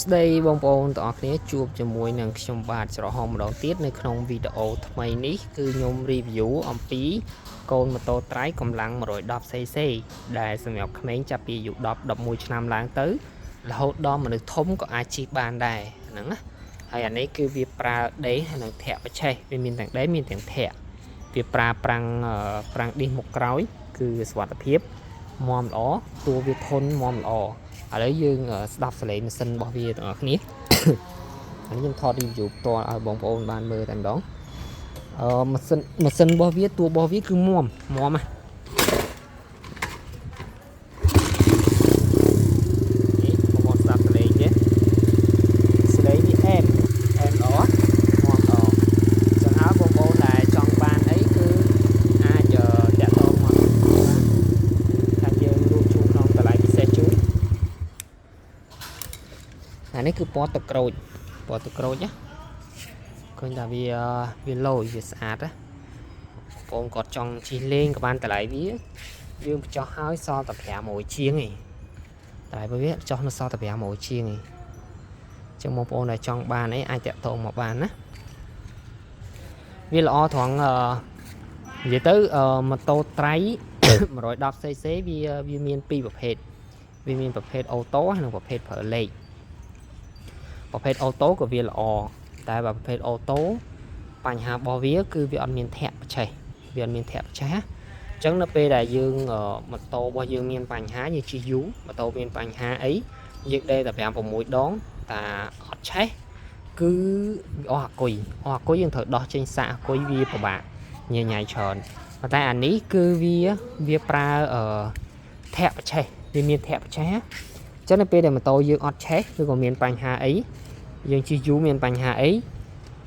ស្ដីបងប្អូនទាំងអស់គ្នាជួបជាមួយនឹងខ្ញុំបាទច្រហមម្ដងទៀតនៅក្នុងវីដេអូថ្មីនេះគឺខ្ញុំ review អំពីកូនម៉ូតូត្រៃកម្លាំង 110cc ដែលសម្រាប់ក្មេងចាប់ពីអាយុ10 11ឆ្នាំឡើងទៅរហូតដល់មនុស្សធំក៏អាចជិះបានដែរហ្នឹងណាហើយអានេះគឺវាប្រើដេកនិងធាក់បច្ឆេះវាមានទាំងដេកមានទាំងធាក់វាប្រើប្រាំងឌីសមុខក្រោយគឺសុវត្ថិភាពមាំល្អតួវាធន់មាំល្អឥឡូវយើងស្ដាប់សលេងម៉ាស៊ីនរបស់វាទាំងអស់គ្នាហើយខ្ញុំថត review ផ្ទាល់ឲ្យបងប្អូនបានមើលតែម្ដងម៉ាស៊ីនរបស់វាតួរបស់វាគឺមាំណាបងស្ដាប់សលេងទេសលេងវាអែមល្អមាំល្អចឹងហើយបងប្អូនដែលចង់បានអីគឺអាចតាក់ទងមកខាងយើងរួមជួបក្នុងតម្លៃពិសេសជូនអានេះគឺពណ៌ទឹកក្រូចណាឃើញថាវាឡូយវាស្អាតណាបងគាត់ចង់ជិះលេងក៏បានតម្លៃវាយើងបញ្ចុះហើយសល់តែ500ជាងឯងតម្លៃរបស់វាចុះនៅសល់តែ500ជាងឯងចឹងបងប្អូនដែលចង់បានអីអាចតាក់ទងមកបានណាវាល្អត្រង់និយាយទៅម៉ូតូត្រៃ 110cc វាមានពីរប្រភេទវាមានប្រភេទអូតូនិងប្រភេទប្រើលេខប្រភេទអូតូក៏វាល្អតែបើប្រភេទអូតូបញ្ហារបស់វាគឺវាអត់មានធាក់បច្ឆេះវាអត់មានធាក់បច្ឆេះអញ្ចឹងនៅពេលដែលយើងម៉ូតូរបស់យើងមានបញ្ហាយើងជិះយូរម៉ូតូមានបញ្ហាអីយើងដេកតែ5 6ដងតែអត់ឆេះគឺអស់អាគុយយើងត្រូវដោះចេញសាកអាគុយវាពិបាកញញ៉ៃច្រើនប៉ុន្តែអានេះគឺវាប្រើធាក់បច្ឆេះវាមានធាក់បច្ឆេះចឹងនៅពេលដែលម៉ូតូយើងអត់ឆេះឬក៏មានបញ្ហាអីយើងជិះយូរមានបញ្ហាអី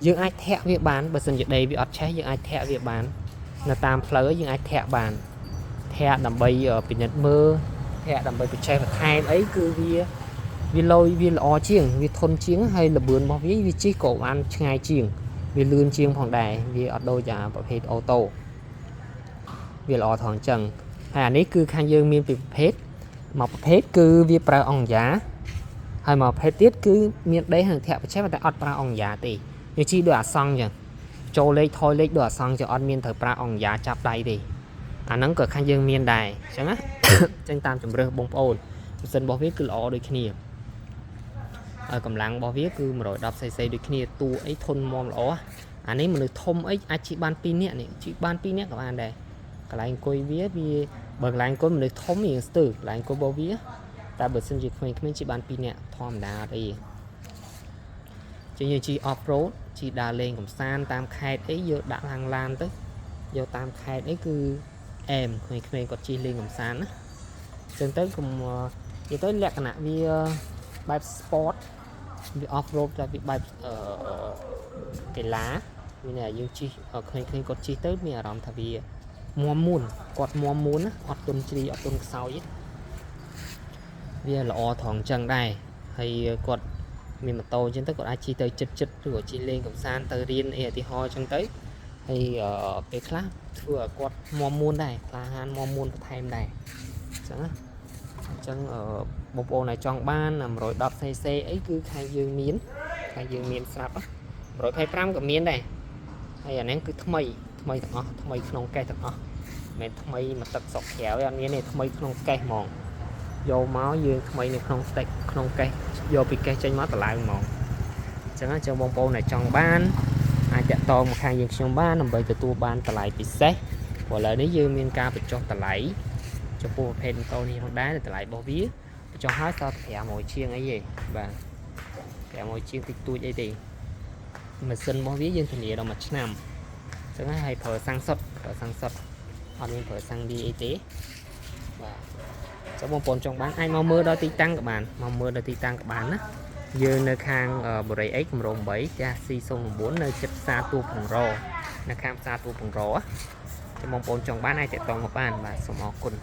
យើងអាចធាក់វាបានបើសិនជាដីវាអត់ឆេះយើងអាចធាក់វាបាននៅតាមផ្លូវយើងអាចធាក់បានធាក់ដើម្បីពិនិត្យមើលធាក់ដើម្បីបច្ចេកបន្ថែមអីគឺវាលយវាល្អជាងវាធន់ជាងហើយល្បឿនរបស់វាជិះក៏បានឆ្ងាយជាងវាលឿនជាងផងដែរវាអត់ដូចអាប្រភេទអូតូវាល្អថងអញ្ចឹងហើយអានេះគឺខាងយើងមានពីប្រភេទមួយប្រភេទគឺវាប្រើអង្គយ៉ាហើយមួយប្រភេទទៀតគឺមានដេកនិងធាក់បច្ចេកតែអត់ប្រើអង្គយ៉ាទេវាជីដូចអាសង់អញ្ចឹងចូលលេខថយលេខដូចអាសង់ចឹងអត់មានត្រូវប្រើអង្គយ៉ាចាប់ដៃទេអាហ្នឹងក៏ខាងយើងមានដែរអញ្ចឹងណាចឹងតាមជំរឿសបងប្អូនម៉ាស៊ីនរបស់វាគឺល្អដូចគ្នាហើយកម្លាំងរបស់វាគឺ 110cc ដូចគ្នាតួអីធន់មាំល្អអានេះមនុស្សធំអីអាចជិះបាន2នាក់នេះជិះបាន2នាក់ក៏បានដែរកន្លែងអង្គុយវាបើកន្លែងអង្គុយមនុស្សធំវាស្ទើរកន្លែងអង្គុយរបស់វាតែបើសិនជាក្មេងៗជិះបាន2នាក់ធម្មតាអត់អីចឹងយើងជិះ off road ជិះដើរលេងកំសាន្តតាមខេត្តអីយកដាក់ឡានទៅយកតាមខេត្តអីគឺអែមក្មេងៗគាត់ជិះលេងកំសាន្តណាចឹងទៅកុំនិយាយទៅលក្ខណៈវាបែប sport វា off road តែវាបែបកីឡាមានតែយើងជិះក្មេងៗគាត់ជិះទៅមានអារម្មណ៍ថាវាមាំមួនគាត់មាំមួនណាអត់ទន់ជ្រីអត់ទន់ខ្សោយទេវាល្អត្រង់ចឹងដែរហើយគាត់មានម៉ូតូអញ្ចឹងទៅគាត់អាចជិះទៅចិត្តឬក៏ជិះលេងកំសាន្តទៅរៀនអីឧទាហរណ៍អញ្ចឹងទៅហើយពេលខ្លះធ្វើឲ្យគាត់មាំមួនដែរក្លាហានមាំមួនបន្ថែមដែរអញ្ចឹងណាអញ្ចឹងបងប្អូនដែលចង់បាន 110cc អីគឺខាងយើងមានស្រាប់125ក៏មានដែរហើយអានេះគឺថ្មីទាំងអស់ថ្មីក្នុងកេសទាំងអស់មិនមែនថ្មីមកទឹកសុកក្រៅទេអត់មានទេថ្មីក្នុងកេសហ្មងយកមកយើងថ្មីនៅក្នុងស្ដេចក្នុងកេសយកពីកេសចេញមកតម្លើងហ្មងអញ្ចឹងបងប្អូនដែលចង់បានអាចតាក់ទងមកខាងយើងខ្ញុំបានដើម្បីទទួលបានតម្លៃពិសេសព្រោះឥឡូវនេះយើងមានការបញ្ចុះតម្លៃចំពោះប្រភេទម៉ូតូនេះផងដែរតម្លៃរបស់វាបញ្ចុះហើយសល់តែ500ជាងអីទេបាទ500ជាងតិចតួចអីទេម៉ាស៊ីនរបស់វាយើងធានាដល់1ឆ្នាំអញ្ចឹងហើយប្រើសាំងសុទ្ធអត់មានប្រើសាំងឌីអីទេបាទចាំបងប្អូនចង់បានអាចមកមើលដល់ទីតាំងក៏បានណាយើងនៅខាងបរិយអេកគម្រោង8ផ្ទះ C09 នៅជិតផ្សារទូពងរនៅខាងផ្សារទូពងរចាំបងប្អូនចង់បានអាចតាក់ទងមកបានបាទសូមអរគុណ